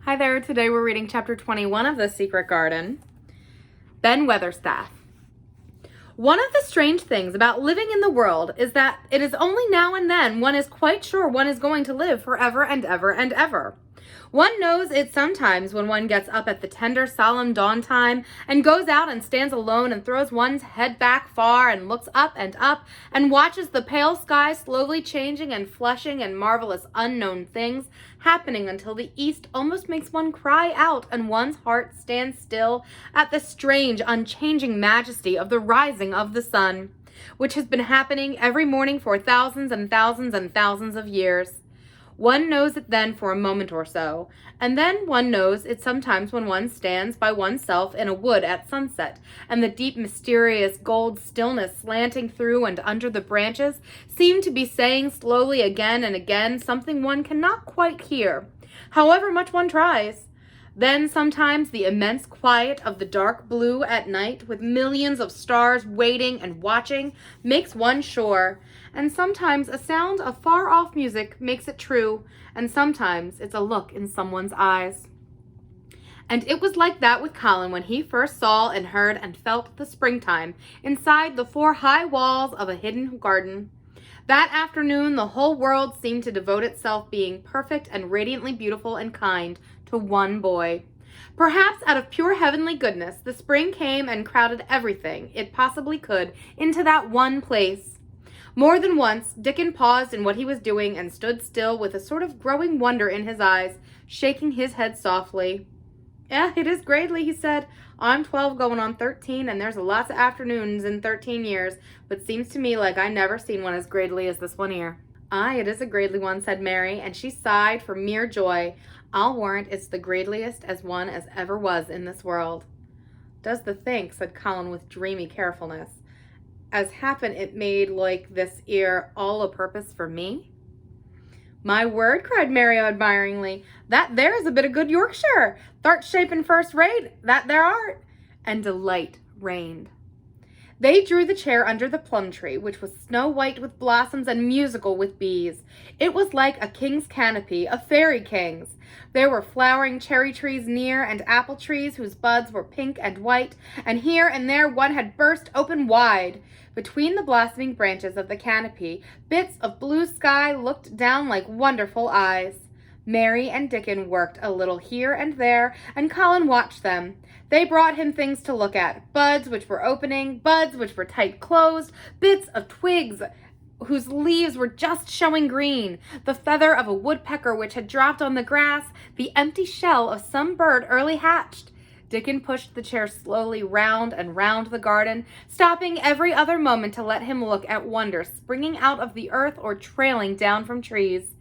Hi there, today we're reading chapter 21 of The Secret Garden. Ben Weatherstaff. One of the strange things about living in the world is that it is only now and then one is quite sure one is going to live forever and ever and ever. One knows it sometimes when one gets up at the tender, solemn dawn time and goes out and stands alone and throws one's head back far and looks up and watches the pale sky slowly changing and flushing and marvelous unknown things happening until the east almost makes one cry out and one's heart stands still at the strange, unchanging majesty of the rising of the sun, which has been happening every morning for thousands and thousands and thousands of years. One knows it then for a moment or so, and then one knows it sometimes when one stands by oneself in a wood at sunset, and the deep, mysterious gold stillness slanting through and under the branches seem to be saying slowly again and again something one cannot quite hear, however much one tries. Then sometimes the immense quiet of the dark blue at night, with millions of stars waiting and watching, makes one sure. And sometimes a sound of far-off music makes it true, and sometimes it's a look in someone's eyes. And it was like that with Colin when he first saw and heard and felt the springtime inside the 4 high walls of a hidden garden. That afternoon, the whole world seemed to devote itself being perfect and radiantly beautiful and kind to one boy. Perhaps out of pure heavenly goodness, the spring came and crowded everything it possibly could into that one place. More than once, Dickon paused in what he was doing and stood still with a sort of growing wonder in his eyes, shaking his head softly. "Yeah, it is Gradely," he said. "I'm 12 going on 13, and there's lots of afternoons in 13 years, but seems to me like I never seen one as Gradely as this one here." "Aye, it is a Gradely one," said Mary, and she sighed for mere joy. "I'll warrant it's the Gradeliest as one as ever was in this world." "Does the think," said Colin with dreamy carefulness, "as happen it made like this 'ere all o' purpose for me?" "My word," cried Mary admiringly, "that there is a bit of good Yorkshire. Thart shaping first rate, that there art." And delight reigned. They drew the chair under the plum tree, which was snow white with blossoms and musical with bees. It was like a king's canopy, a fairy king's. There were flowering cherry trees near, and apple trees whose buds were pink and white, and here and there one had burst open wide. Between the blossoming branches of the canopy, bits of blue sky looked down like wonderful eyes. Mary and Dickon worked a little here and there, and Colin watched them. They brought him things to look at, buds which were opening, buds which were tight closed, bits of twigs whose leaves were just showing green, the feather of a woodpecker which had dropped on the grass, the empty shell of some bird early hatched. Dickon pushed the chair slowly round and round the garden, stopping every other moment to let him look at wonder springing out of the earth or trailing down from trees.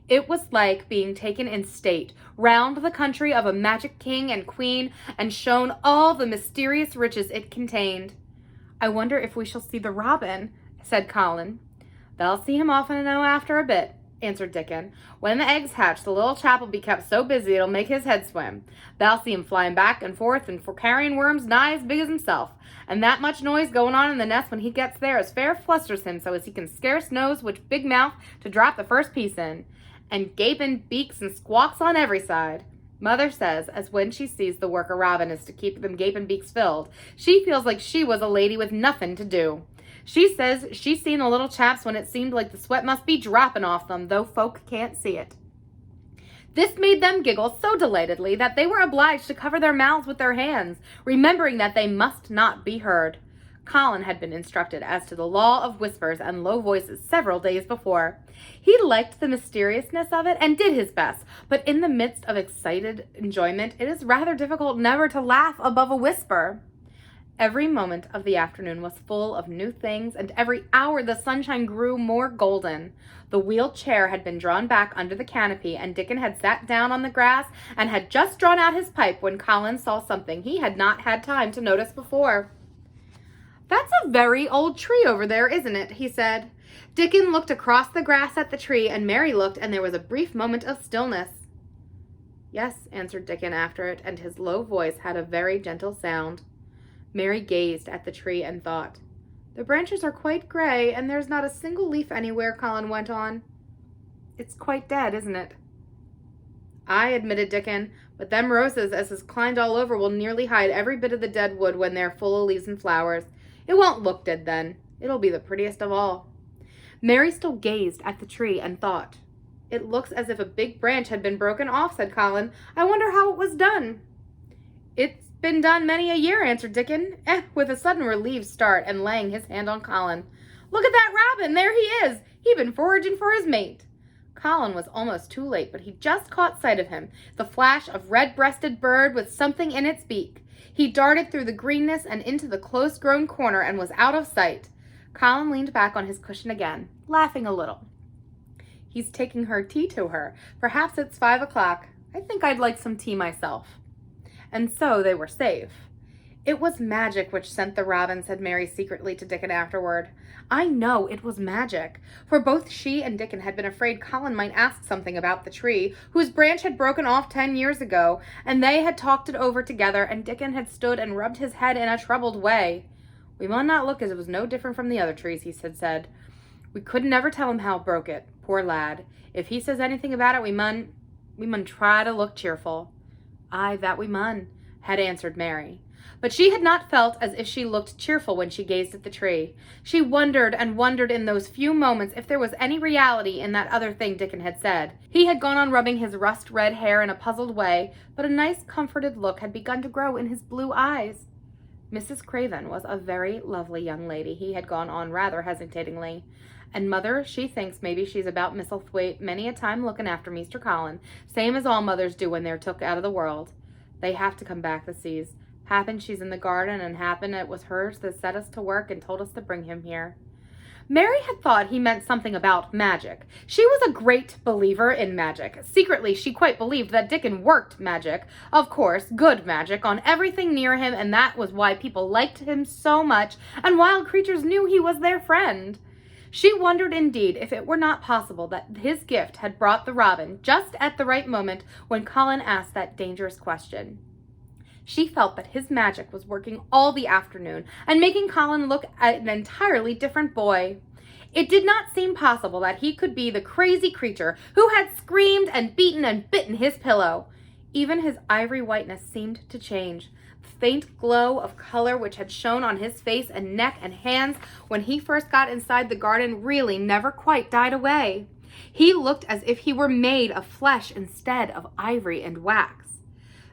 It was like being taken in state round the country of a magic king and queen and shown all the mysterious riches it contained. "I wonder if we shall see the robin," said Colin. "They'll see him off and after a bit," answered Dickon. "When the eggs hatch, the little chap'll be kept so busy it'll make his head swim. They'll see him flying back and forth and for carrying worms nigh as big as himself. And that much noise going on in the nest when he gets there as fair flusters him so as he can scarce knows which big mouth to drop the first piece in. And gaping beaks and squawks on every side. Mother says as when she sees the work a robin is to keep them gaping beaks filled, she feels like she was a lady with nothing to do. She says she's seen the little chaps when it seemed like the sweat must be dropping off them, though folk can't see it." This made them giggle so delightedly that they were obliged to cover their mouths with their hands, remembering that they must not be heard. Colin had been instructed as to the law of whispers and low voices several days before. He liked the mysteriousness of it and did his best, but in the midst of excited enjoyment, it is rather difficult never to laugh above a whisper. Every moment of the afternoon was full of new things, and every hour the sunshine grew more golden. The wheeled chair had been drawn back under the canopy, and Dickon had sat down on the grass and had just drawn out his pipe when Colin saw something he had not had time to notice before. "That's a very old tree over there, isn't it?" he said. Dickon looked across the grass at the tree, and Mary looked, and there was a brief moment of stillness. "Yes," answered Dickon after it, and his low voice had a very gentle sound. Mary gazed at the tree and thought. "The branches are quite gray, and there's not a single leaf anywhere," Colin went on. "It's quite dead, isn't it?" "Aye," admitted Dickon, "but them roses as has climbed all over will nearly hide every bit of the dead wood when they're full of leaves and flowers. It won't look dead then. It'll be the prettiest of all." Mary still gazed at the tree and thought. "It looks as if a big branch had been broken off," said Colin. "I wonder how it was done." "It's been done many a year," answered Dickon, with a sudden relieved start and laying his hand on Colin. "Look at that robin! There he is! He'd been foraging for his mate." Colin was almost too late, but he just caught sight of him, the flash of red-breasted bird with something in its beak. He darted through the greenness and into the close-grown corner and was out of sight. Colin leaned back on his cushion again, laughing a little. "He's taking her tea to her. Perhaps it's 5 o'clock. I think I'd like some tea myself." And so they were safe. "It was magic which sent the robin," said Mary secretly to Dickon afterward. I know it was magic, for both she and Dickon had been afraid Colin might ask something about the tree, whose branch had broken off 10 years ago, and they had talked it over together, and Dickon had stood and rubbed his head in a troubled way. "We mun not look as it was no different from the other trees," he had said. "We couldn't never tell him how it broke it, poor lad. If he says anything about it, we mun try to look cheerful." "Aye, that we mun," had answered Mary. But she had not felt as if she looked cheerful when she gazed at the tree. She wondered and wondered in those few moments if there was any reality in that other thing Dickon had said. He had gone on rubbing his rust-red hair in a puzzled way, but a nice comforted look had begun to grow in his blue eyes. "Mrs. Craven was a very lovely young lady," he had gone on rather hesitatingly. "And mother, she thinks maybe she's about Misselthwaite many a time looking after Meester Colin, same as all mothers do when they're took out of the world. They have to come back, the seas. Happen she's in the garden, and happen it was hers that set us to work and told us to bring him here." Mary had thought he meant something about magic. She was a great believer in magic. Secretly, she quite believed that Dickon worked magic, of course, good magic, on everything near him, and that was why people liked him so much, and wild creatures knew he was their friend. She wondered indeed if it were not possible that his gift had brought the robin just at the right moment when Colin asked that dangerous question. She felt that his magic was working all the afternoon and making Colin look an entirely different boy. It did not seem possible that he could be the crazy creature who had screamed and beaten and bitten his pillow. Even his ivory whiteness seemed to change. The faint glow of color which had shone on his face and neck and hands when he first got inside the garden really never quite died away. He looked as if he were made of flesh instead of ivory and wax.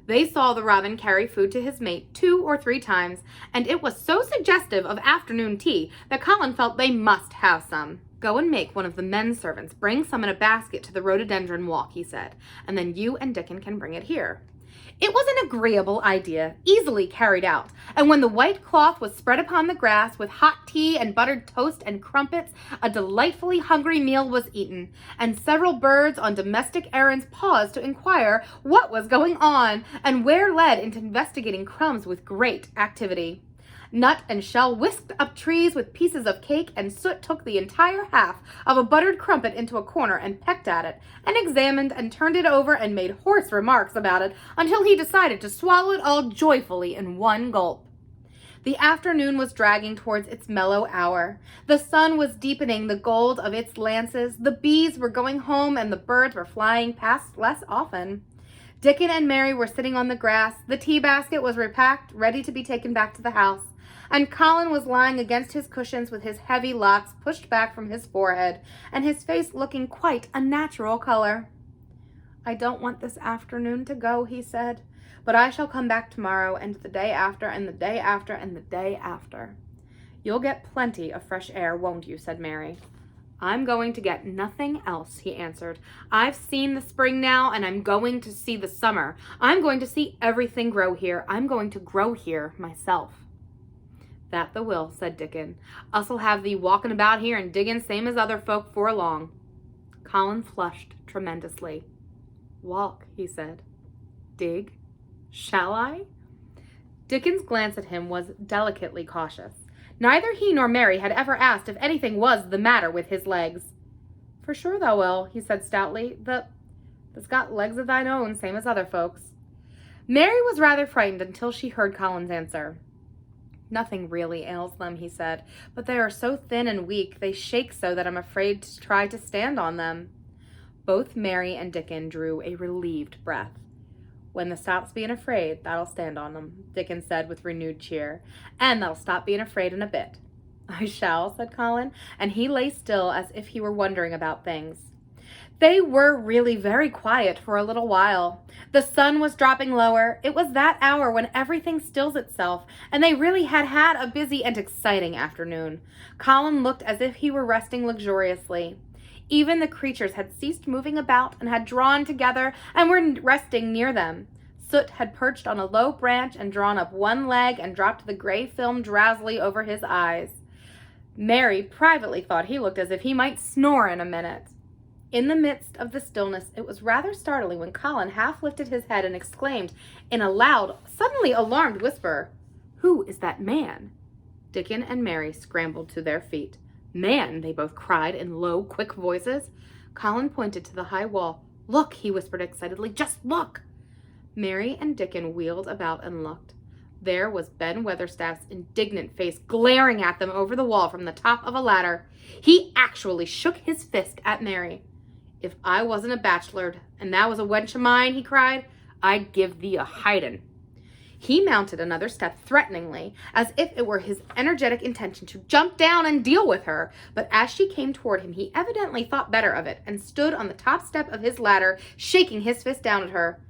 They saw the robin carry food to his mate 2 or 3 times, and it was so suggestive of afternoon tea that Colin felt they must have some. "Go and make one of the men servants bring some in a basket to the rhododendron walk," he said, "and then you and Dickon can bring it here." It was an agreeable idea, easily carried out, and when the white cloth was spread upon the grass with hot tea and buttered toast and crumpets, a delightfully hungry meal was eaten, and several birds on domestic errands paused to inquire what was going on, and were led into investigating crumbs with great activity. Nut and Shell whisked up trees with pieces of cake, and Soot took the entire half of a buttered crumpet into a corner and pecked at it, and examined and turned it over and made hoarse remarks about it until he decided to swallow it all joyfully in one gulp. The afternoon was dragging towards its mellow hour. The sun was deepening the gold of its lances, the bees were going home, and the birds were flying past less often. Dickon and Mary were sitting on the grass, the tea basket was repacked, ready to be taken back to the house, and Colin was lying against his cushions with his heavy locks pushed back from his forehead, and his face looking quite a natural color. "I don't want this afternoon to go," he said, "but I shall come back tomorrow, and the day after, and the day after, and the day after." "You'll get plenty of fresh air, won't you?" said Mary. "I'm going to get nothing else," he answered. "I've seen the spring now, and I'm going to see the summer. I'm going to see everything grow here. I'm going to grow here myself." "That the will," said Dickon. "Us'll have thee walking about here and digging same as other folk for long." Colin flushed tremendously. "Walk," he said. "Dig? Shall I?" Dickon's glance at him was delicately cautious. Neither he nor Mary had ever asked if anything was the matter with his legs. "For sure thou will," he said stoutly. Thou's got legs of thine own, same as other folks." Mary was rather frightened until she heard Colin's answer. "Nothing really ails them," he said, "but they are so thin and weak, they shake so that I'm afraid to try to stand on them." Both Mary and Dickon drew a relieved breath. "When they stops being afraid, that'll stand on them," Dickon said with renewed cheer. "And they'll stop being afraid in a bit." "I shall," said Colin, and he lay still as if he were wondering about things. They were really very quiet for a little while. The sun was dropping lower. It was that hour when everything stills itself, and they really had had a busy and exciting afternoon. Colin looked as if he were resting luxuriously. Even the creatures had ceased moving about and had drawn together and were resting near them. Soot had perched on a low branch and drawn up one leg and dropped the gray film drowsily over his eyes. Mary privately thought he looked as if he might snore in a minute. In the midst of the stillness, it was rather startling when Colin half lifted his head and exclaimed in a loud, suddenly alarmed whisper, "Who is that man?" Dickon and Mary scrambled to their feet. "Man!" they both cried in low, quick voices. Colin pointed to the high wall. "Look," he whispered excitedly, "just look!" Mary and Dickon wheeled about and looked. There was Ben Weatherstaff's indignant face glaring at them over the wall from the top of a ladder. He actually shook his fist at Mary. "If I wasn't a bachelor, and that was a wench of mine," he cried, "I'd give thee a hidin'." He mounted another step threateningly, as if it were his energetic intention to jump down and deal with her, but as she came toward him, he evidently thought better of it, and stood on the top step of his ladder, shaking his fist down at her.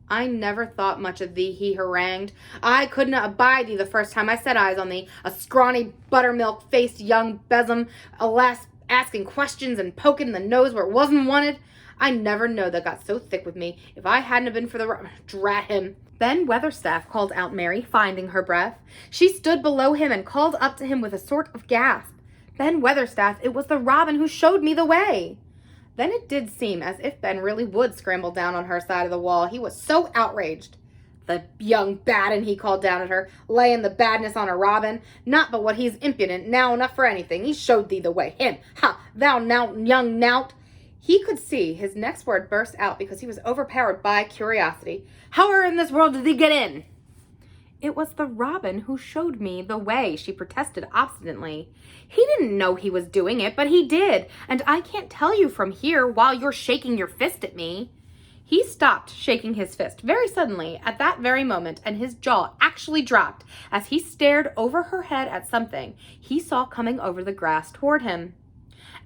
"I never thought much of thee," he harangued. "I couldn't abide thee the first time I set eyes on thee, a scrawny, buttermilk-faced young besom, alas, asking questions and poking the nose where it wasn't wanted. I never know that got so thick with me. If I hadn't been for the drat him." "Ben Weatherstaff," called out Mary, finding her breath. She stood below him and called up to him with a sort of gasp. "Ben Weatherstaff, it was the robin who showed me the way." Then it did seem as if Ben really would scramble down on her side of the wall. He was so outraged. "The young baden," he called down at her, "laying the badness on a robin. Not but what he's impudent now enough for anything. He showed thee the way. Him! Ha! Thou young knout!" He could see his next word burst out because he was overpowered by curiosity. "How in this world did he get in?" "It was the robin who showed me the way," she protested obstinately. "He didn't know he was doing it, but he did, and I can't tell you from here while you're shaking your fist at me." He stopped shaking his fist very suddenly at that very moment, and his jaw actually dropped as he stared over her head at something he saw coming over the grass toward him.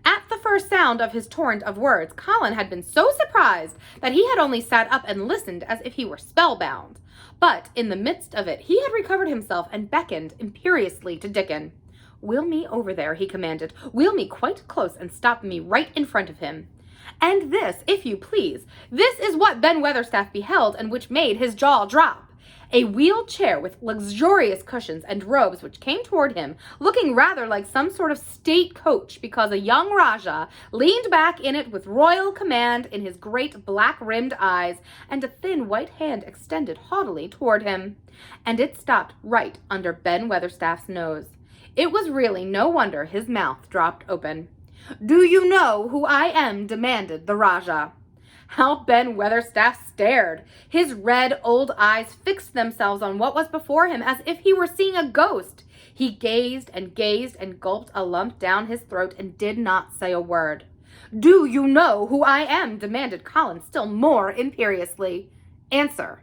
At the first sound of his torrent of words, Colin had been so surprised that he had only sat up and listened as if he were spellbound. But in the midst of it, he had recovered himself and beckoned imperiously to Dickon. "Wheel me over there," he commanded. "Wheel me quite close and stop me right in front of him." And this, if you please, this is what Ben Weatherstaff beheld and which made his jaw drop. A wheeled chair with luxurious cushions and robes which came toward him, looking rather like some sort of state coach because a young Rajah leaned back in it with royal command in his great black-rimmed eyes and a thin white hand extended haughtily toward him. And it stopped right under Ben Weatherstaff's nose. It was really no wonder his mouth dropped open. "Do you know who I am?" demanded the Rajah. How Ben Weatherstaff stared! His red old eyes fixed themselves on what was before him as if he were seeing a ghost. He gazed and gulped a lump down his throat and did not say a word. "Do you know who I am?" demanded Colin still more imperiously. "Answer."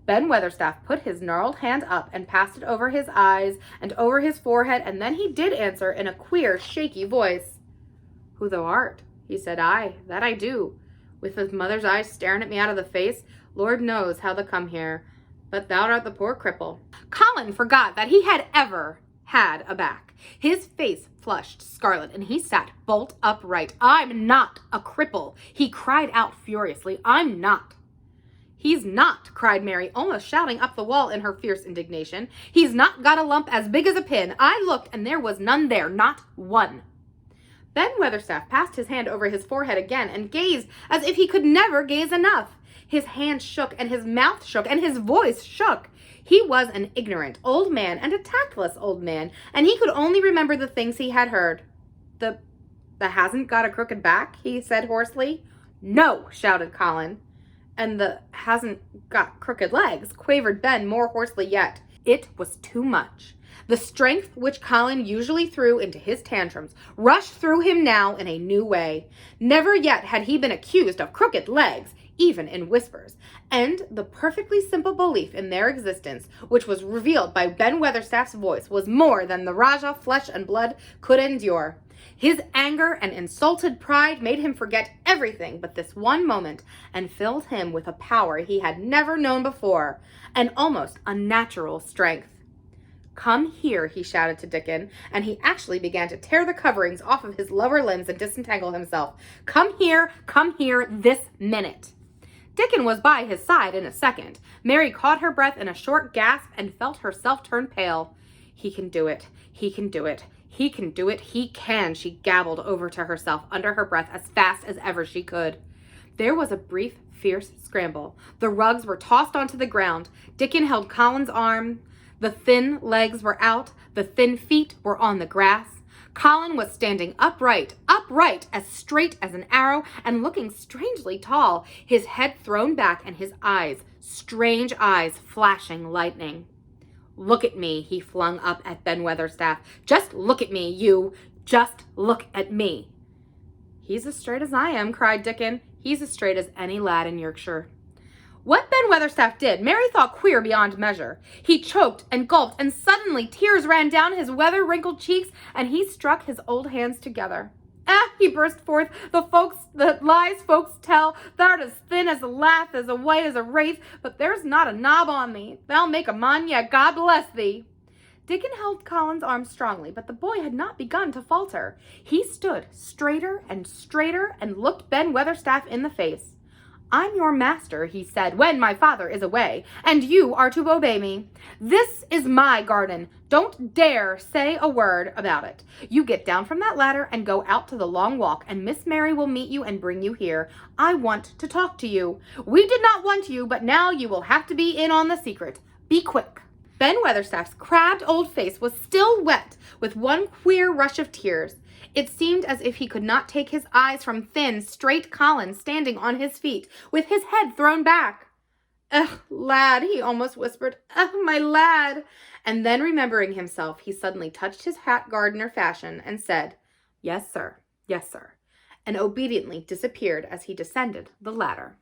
Ben Weatherstaff put his gnarled hand up and passed it over his eyes and over his forehead, and then he did answer in a queer, shaky voice. "Who thou art," he said. "Aye, that I do. With his mother's eyes staring at me out of the face, Lord knows how they come here. But thou art the poor cripple." Colin forgot that he had ever had a back. His face flushed scarlet, and he sat bolt upright. "I'm not a cripple," he cried out furiously. "I'm not." "He's not," cried Mary, almost shouting up the wall in her fierce indignation. "He's not got a lump as big as a pin. I looked, and there was none there, not one." Ben Weatherstaff passed his hand over his forehead again and gazed as if he could never gaze enough. His hand shook, and his mouth shook, and his voice shook. He was an ignorant old man and a tactless old man, and he could only remember the things he had heard. The hasn't got a crooked back?" he said hoarsely. "No," shouted Colin. "And the hasn't got crooked legs?" quavered Ben more hoarsely yet. It was too much. The strength which Colin usually threw into his tantrums rushed through him now in a new way. Never yet had he been accused of crooked legs, even in whispers, and the perfectly simple belief in their existence, which was revealed by Ben Weatherstaff's voice, was more than the Rajah, flesh and blood, could endure. His anger and insulted pride made him forget everything but this one moment, and filled him with a power he had never known before, an almost unnatural strength. "Come here," he shouted to Dickon, and he actually began to tear the coverings off of his lower limbs and disentangle himself. Come here, this minute." Dickon was by his side in a second. Mary caught her breath in a short gasp and felt herself turn pale. "He can do it. He can do it. He can do it. He can," she gabbled over to herself under her breath as fast as ever she could. There was a brief, fierce scramble. The rugs were tossed onto the ground. Dickon held Colin's arm. The thin legs were out. The thin feet were on the grass. Colin was standing upright, as straight as an arrow, and looking strangely tall, his head thrown back and his eyes, strange eyes, flashing lightning. "Look at me," he flung up at Ben Weatherstaff. "Just look at me, you. Just look at me." "He's as straight as I am," cried Dickon. "He's as straight as any lad in Yorkshire." What Ben Weatherstaff did, Mary thought queer beyond measure. He choked and gulped, and suddenly tears ran down his weather-wrinkled cheeks, and he struck his old hands together. "Ah," he burst forth, the lies folks tell, thou'rt as thin as a lath, as white as a wraith, but there's not a knob on thee. Thou'll make a mon yet, God bless thee." Dickon held Colin's arm strongly, but the boy had not begun to falter. He stood straighter and looked Ben Weatherstaff in the face. "I'm your master," he said, "when my father is away, and you are to obey me. This is my garden. Don't dare say a word about it. You get down from that ladder and go out to the long walk, and Miss Mary will meet you and bring you here. I want to talk to you. We did not want you, but now you will have to be in on the secret. Be quick." Ben Weatherstaff's crabbed old face was still wet with one queer rush of tears. It seemed as if he could not take his eyes from thin, straight Colin standing on his feet, with his head thrown back. "Ugh, lad," he almost whispered. "Ugh, my lad." And then, remembering himself, he suddenly touched his hat gardener fashion and said, yes, sir," and obediently disappeared as he descended the ladder.